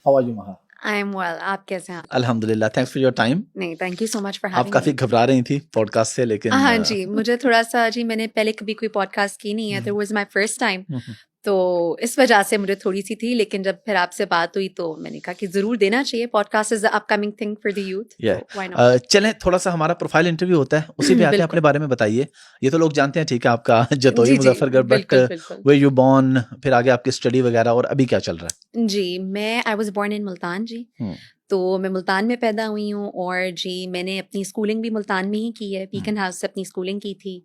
How are you महा? I am well, आप कैसे हैं? अल्हम्दुलिल्लाह, थैंक्स फॉर योर टाइम। नहीं, thank you so much for आप हैविंग काफी मी। घबरा रही थी पॉडकास्ट से, लेकिन हाँ जी, मुझे थोड़ा सा जी मैंने पहले कभी कोई पॉडकास्ट की नहीं है, तो वाज माय फर्स्ट टाइम, तो इस वजह से मुझे थोड़ी सी थी, लेकिन जब फिर आपसे बात हुई तो मैंने कहा कि जरूर देना चाहिए। Podcast is the upcoming thing for the youth, तो व्हाई नॉट। चलें, थोड़ा सा हमारा प्रोफाइल इंटरव्यू होता है, उसी पे आते हैं। अपने बारे में बताइए। ये तो लोग जानते हैं, ठीक है, आपका जतोई जी जी, मुजफ्फरगढ़, बट बिल्कुल बिल्कुल। वेयर यू बोर्न, फिर आगे आपकी स्टडी वगैरह, और अभी क्या चल रहा जी, I was born in Multan जी। है? तो मैं मुल्तान में पैदा हुई हूँ, और जी मैंने अपनी स्कूलिंग भी मुल्तान में ही की है। बीकन हाउस से अपनी स्कूलिंग की थी,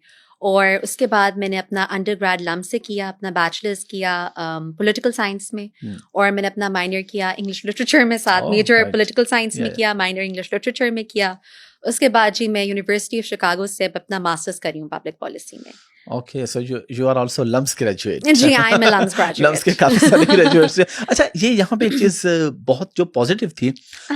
और उसके बाद मैंने अपना अंडरग्रेड लम से किया, अपना बैचलर्स किया पॉलिटिकल साइंस में, और मैंने अपना माइनर किया इंग्लिश लिटरेचर में, साथ मेजर पॉलिटिकल साइंस में किया, माइनर इंग्लिश लिटरेचर में किया। उसके बाद जी मैं यूनिवर्सिटी ऑफ शिकागो से अपना मास्टर्स करी हूँ पब्लिक पॉलिसी में। Okay, so you are also LUMS graduate. जी, I am a LUMS graduate. LUMS के काफी सारे ग्रेजुएट्स हैं। अच्छा, ये यहाँ पे एक चीज बहुत जो पॉजिटिव थी,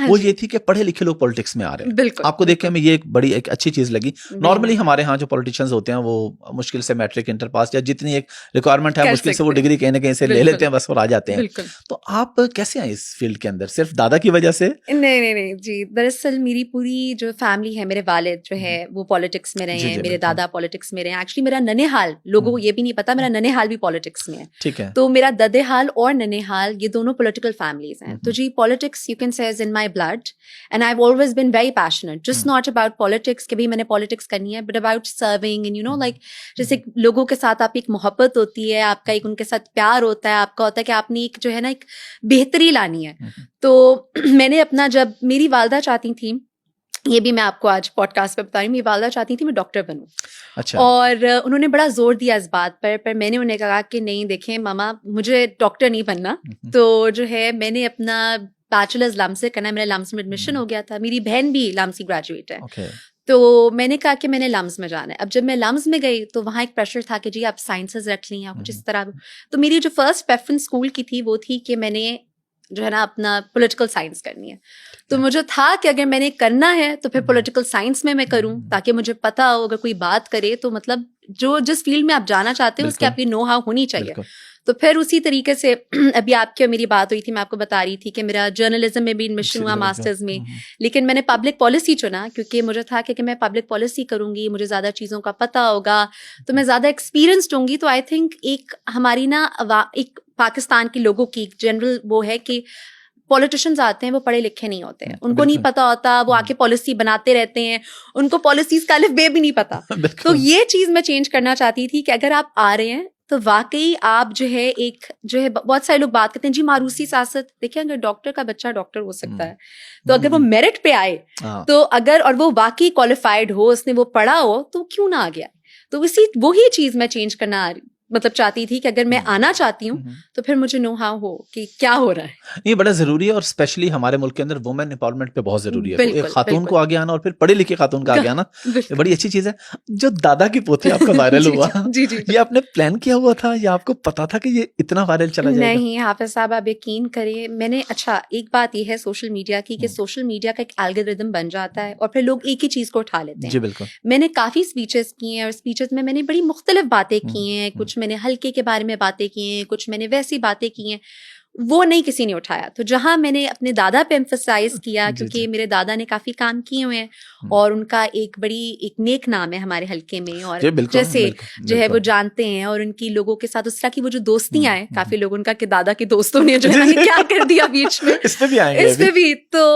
वो ये थी कि पढ़े लिखे लोग पॉलिटिक्स में आ रहे हैं। बिल्कुल, आपको देख के हमें ये एक अच्छी चीज लगी। नॉर्मली हमारे यहाँ जो पॉलिटिशियंस होते हैं वो मुश्किल से मैट्रिक, इंटर पास, या जितनी एक रिक्वायरमेंट है मुश्किल से वो डिग्री कहीं ना कहीं से ले लेते हैं, बस और आ जाते हैं। तो आप कैसे आए इस फील्ड के अंदर? सिर्फ दादा की वजह से? नहीं जी, दरअसल मेरी पूरी जो फैमिली है, मेरे वालिद जो है वो पॉलिटिक्स में रहे हैं, मेरे दादा पॉलिटिक्स में रहे हैं। एक्चुअली मेरा ननिहाल, लोगों को ये भी नहीं पता, मेरा ननिहाल भी पॉलिटिक्स में है। ठीक है। तो मेरा ददेहाल और ननिहाल ये दोनों पॉलिटिकल फैमिलीज हैं। तो जी politics you can say is in my blood, and I have always been very passionate, just not about politics कि भी मैंने पॉलिटिक्स करनी है, but about serving and you know like, जैसे लोगों के साथ आपकी एक मोहब्बत होती है, आपका एक उनके साथ प्यार होता है, आपका होता है कि आपने एक जो है ना एक बेहतरी लानी है। तो मैंने अपना, जब मेरी वालदा चाहती थी, ये भी मैं आपको आज पॉडकास्ट पे बता रही हूँ, मेरी वालदा चाहती थी मैं डॉक्टर बनूं। अच्छा। और उन्होंने बड़ा जोर दिया इस बात पर मैंने उन्हें कहा कि नहीं, देखें मामा, मुझे डॉक्टर नहीं बनना। तो जो है मैंने अपना बैचलर्स लम्स से करना है, मेरा लम्स में एडमिशन हो गया था, मेरी बहन भी लम्स की ग्रेजुएट है। तो मैंने कहा कि मैंने लम्स में जाना है। अब जब मैं लम्स में गई तो वहाँ एक प्रेशर था कि जी आप साइंसेस रख ली या कुछ इस तरह। तो मेरी जो फर्स्ट प्रेफरेंस स्कूल की थी वो थी कि मैंने जो है ना अपना पॉलिटिकल साइंस करनी है। तो मुझे था कि अगर मैंने करना है तो फिर पॉलिटिकल साइंस में मैं करूं, ताकि मुझे पता हो अगर कोई बात करे तो मतलब जो जिस फील्ड में आप जाना चाहते हो उसकी आपकी नो हाउ होनी चाहिए। तो फिर उसी तरीके से अभी आपकी मेरी बात हुई थी, मैं आपको बता रही थी कि मेरा जर्नलिज्म में भी एडमिशन हुआ मास्टर्स में, लेकिन मैंने पब्लिक पॉलिसी चुना क्योंकि मुझे था कि मैं पब्लिक पॉलिसी करूंगी, मुझे ज़्यादा चीज़ों का पता होगा, तो मैं ज़्यादा एक्सपीरियंस्ड होंगी। तो आई थिंक एक हमारी ना एक पाकिस्तान के लोगों की जनरल वो है कि पॉलिटिशियंस आते हैं वो पढ़े लिखे नहीं होते हैं, उनको नहीं पता होता, वो आके पॉलिसी बनाते रहते हैं, उनको पॉलिसीज का अलिफ बे भी नहीं पता। तो ये चीज मैं चेंज करना चाहती थी कि अगर आप आ रहे हैं तो वाकई आप जो है एक जो है, बहुत सारे लोग बात करते हैं जी मारूसी सियासत, देखिए अगर डॉक्टर का बच्चा डॉक्टर हो सकता है तो अगर वो मेरिट पे आए तो अगर, और वो वाकई क्वालिफाइड हो, उसने वो पढ़ा हो, तो क्यों ना आ गया। तो इसी वही चीज मैं चेंज करना मतलब चाहती थी कि अगर मैं आना चाहती हूँ तो फिर मुझे नो हाउ हो कि क्या हो रहा है। ये बड़ा जरूरी है, और स्पेशली हमारे मुल्क के अंदर वुमेन एम्पावरमेंट पे बहुत जरूरी है। तो एक खातून को आगे आना, और फिर पढ़े लिखे खातून का आगे आना, ये बड़ी अच्छी चीज है। जो दादा की पोथी आपका वायरल हुआ, ये आपने प्लान किया हुआ था या आपको पता था कि ये इतना वायरल चला जाएगा? नहीं हाफिज साहब, आप यकीन करिए, मैंने, अच्छा एक बात ये है सोशल मीडिया की कि सोशल मीडिया का एक एल्गोरिदम बन जाता है और फिर लोग एक ही चीज को उठा लेते हैं। जी बिल्कुल। मैंने काफी स्पीचेस की हैं, और स्पीचेस में मैंने बड़ी मुख्तलिफ बातें की हैं, कुछ मैंने हल्के के बारे में बातें की हैं, कुछ मैंने वैसी बातें की हैं, वो नहीं किसी ने उठाया। तो जहां मैंने अपने दादा पे एम्फसाइज किया, क्योंकि मेरे दादा ने काफी काम किए हुए हैं और उनका एक नेक नाम है हमारे हल्के में, और जैसे जो है वो जानते हैं, और उनकी लोगों के साथ उस तरह की वो जो दोस्तियां हैं, काफी लोग उनका कि दादा के दोस्तों ने जो है क्या कर दिया बीच में, इस पे भी। तो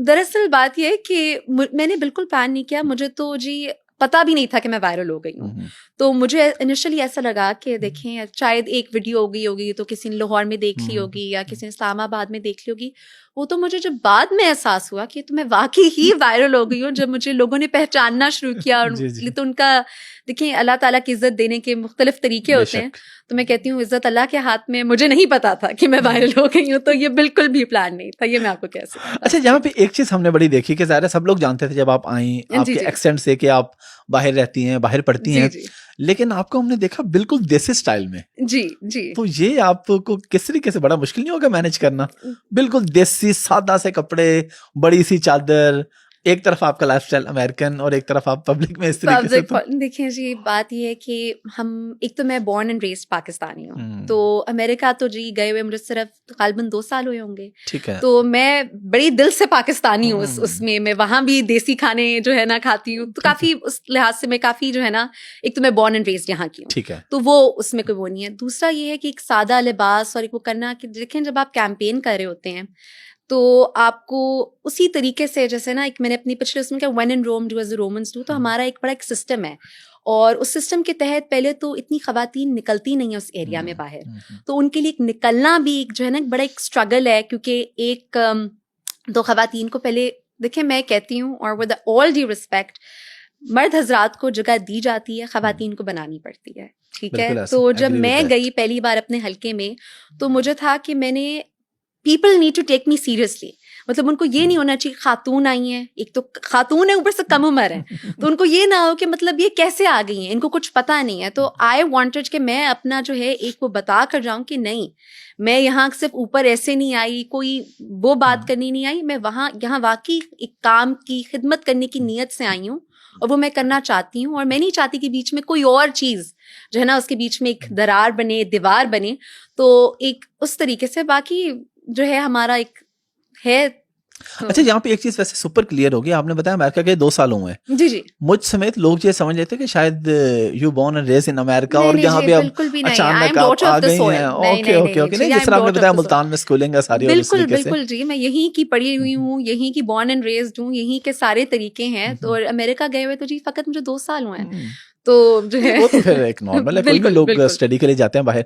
दरअसल बात यह है कि मैंने बिल्कुल प्लान नहीं किया, मुझे तो जी पता भी नहीं था कि मैं वायरल हो गई हूँ। तो मुझे इनिशियली ऐसा लगा कि देखें शायद एक वीडियो हो गई होगी तो किसी ने लाहौर में देख ली होगी या किसी ने इस्लामाबाद में देख ली होगी। वो तो मुझे जब बाद में एहसास हुआ कि तो मैं वाकई ही वायरल हो गई हूँ, जब मुझे लोगों ने पहचानना शुरू किया। और तो उनका देखिए अल्लाह ताला की इज्जत देने के मुख्तलिफ तरीके होते हैं, तो मैं कहती हूँ इज्जत अल्लाह के हाथ में। मुझे नहीं पता था कि मैं वायरल हो गई हूँ, तो ये बिल्कुल भी प्लान नहीं था, ये मैं आपको कह सकती हूँ। अच्छा, यहाँ पे एक चीज हमने बड़ी देखी कि ज़ाहिर है सब लोग जानते थे जब आप आई, आपके एक्सेंट से कि आप बाहर रहती हैं, बाहर पढ़ती हैं, लेकिन आपको हमने देखा बिल्कुल देसी स्टाइल में। जी जी। तो ये आपको किस तरीके से, बड़ा मुश्किल नहीं होगा मैनेज करना? बिल्कुल देसी सादा से कपड़े, बड़ी सी चादर, एक तरफ आपका लाइफस्टाइल अमेरिकन और एक तरफ आप पब्लिक में इस तरीके से देखिए जी, बात ये है कि हम, एक तो मैं बॉर्न एंड रेस्ड पाकिस्तानी हूँ, तो अमेरिका तो जी गए हुए मुझे सिर्फ तकरीबन 2 साल हुए होंगे। ठीक है। तो मैं बड़ी दिल से पाकिस्तानी हूँ, उसमें मैं वहां भी देसी खाने जो है ना खाती हूँ, तो काफी उस लिहाज से मैं काफी जो है ना, एक तो मैं बॉर्न एंड रेस्ड यहाँ की हूँ, ठीक है, तो वो उसमें कोई वो नहीं है। दूसरा ये है कि एक सादा लिबास और एक वो करना कि देखें जब आप कैंपेन कर रहे होते हैं तो आपको उसी तरीके से, जैसे ना एक मैंने अपनी पिछले उसमें क्या, when in Rome do as the Romans do, तो हमारा एक बड़ा एक सिस्टम है और उस सिस्टम के तहत पहले तो इतनी खवातीन निकलती नहीं है उस एरिया में बाहर, तो उनके लिए निकलना भी एक जो है ना बड़ा एक स्ट्रगल है, क्योंकि एक तो खवातीन को पहले देखिए, मैं कहती हूँ और विद ऑल ड्यू रिस्पेक्ट, मर्द हजरात को जगह दी जाती है, खवातीन को बनानी पड़ती है, ठीक है। तो जब मैं गई पहली बार अपने हल्के में, तो मुझे था कि मैंने people need to take me seriously, मतलब उनको ये नहीं होना चाहिए खातून आई हैं, एक तो खातून है ऊपर से कम उम्र है, तो उनको ये ना हो कि मतलब ये कैसे आ गई हैं, इनको कुछ पता नहीं है। तो आई वांटेड कि मैं अपना जो है एक वो बता कर जाऊं कि नहीं, मैं यहाँ सिर्फ ऊपर ऐसे नहीं आई, कोई वो बात करनी नहीं आई, मैं वहाँ यहाँ वाकई एक काम की खिदमत करने की नीयत से आई हूँ और वो मैं करना चाहती हूँ, और मैं नहीं चाहती कि बीच में कोई और चीज़ जो है ना उसके बीच में एक दरार बने, दीवार बने। तो एक उस तरीके से बाकी जो है हमारा एक है। अच्छा, यहाँ पे एक चीज वैसे सुपर क्लियर होगी, आपने बताया अमेरिका के 2 साल हुए हैं। जी जी। मुझ समेत लोग ये समझ लेते हैं कि शायद you born and raise in America और यहाँ पे अब अचानक आप आ गई हैं। ओके ओके ओके, नहीं जिस तरह आपने बताया मुल्तान में स्कूलिंग है सारी, बिल्कुल बिल्कुल जी, मैं यहीं की पढ़ी हुई हूँ, यहीं की बॉर्न एंड रेज्ड हूँ, यहीं के सारे तरीके हैं। तो अमेरिका गए हुए तो जी फकत मुझे 2 साल हुए हैं, तो जो है वो तो फिर एक नॉर्मल है, कोई भी लोग स्टडी के लिए जाते हैं बाहर।